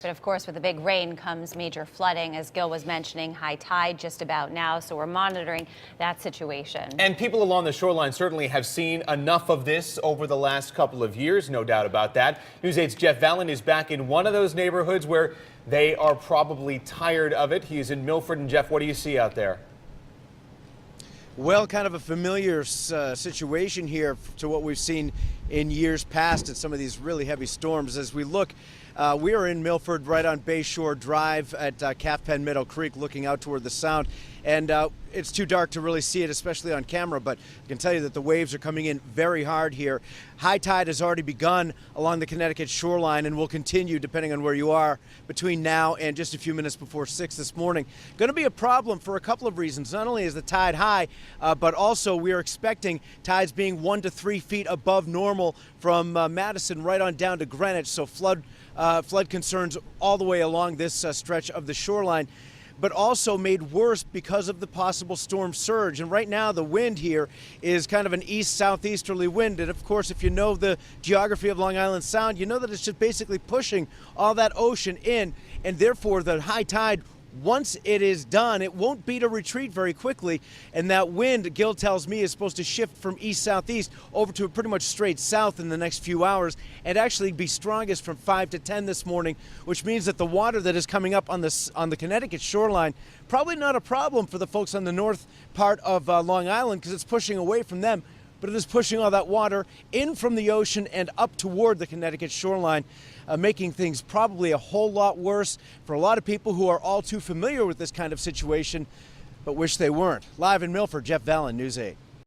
But of course, with the big rain comes major flooding, as Gil was mentioning, high tide just about now. So we're monitoring that situation. And people along the shoreline certainly have seen enough of this over the last couple of years, no doubt about that. News 8's Jeff Valin is back in one of those neighborhoods where they are probably tired of it. He's in Milford. And Jeff, what do you see out there? Well, kind of a familiar situation here to what we've seen in years past at some of these really heavy storms. As we look, we are in Milford, right on Bayshore Drive at Calf Pen Meadow Creek, looking out toward the Sound. And it's too dark to really see it, especially on camera, but I can tell you that the waves are coming in very hard here. High tide has already begun along the Connecticut shoreline and will continue, depending on where you are, between now and just a few minutes before 6 this morning. Going to be a problem for a couple of reasons. Not only is the tide high, but also we are expecting tides being 1 to 3 feet above normal from Madison right on down to Greenwich, so flood concerns all the way along this stretch of the shoreline, but also made worse because of the possible storm surge. And right now the wind here is kind of an east-southeasterly wind, and of course if you know the geography of Long Island Sound, you know that it's just basically pushing all that ocean in, and therefore the high tide, once it is done, it won't beat a retreat very quickly, and that wind, Gil tells me, is supposed to shift from east-southeast over to pretty much straight south in the next few hours and actually be strongest from 5 to 10 this morning, which means that the water that is coming up on the Connecticut shoreline, probably not a problem for the folks on the north part of Long Island because it's pushing away from them, but it is pushing all that water in from the ocean and up toward the Connecticut shoreline, making things probably a whole lot worse for a lot of people who are all too familiar with this kind of situation, but wish they weren't. Live in Milford, Jeff Valin, News 8.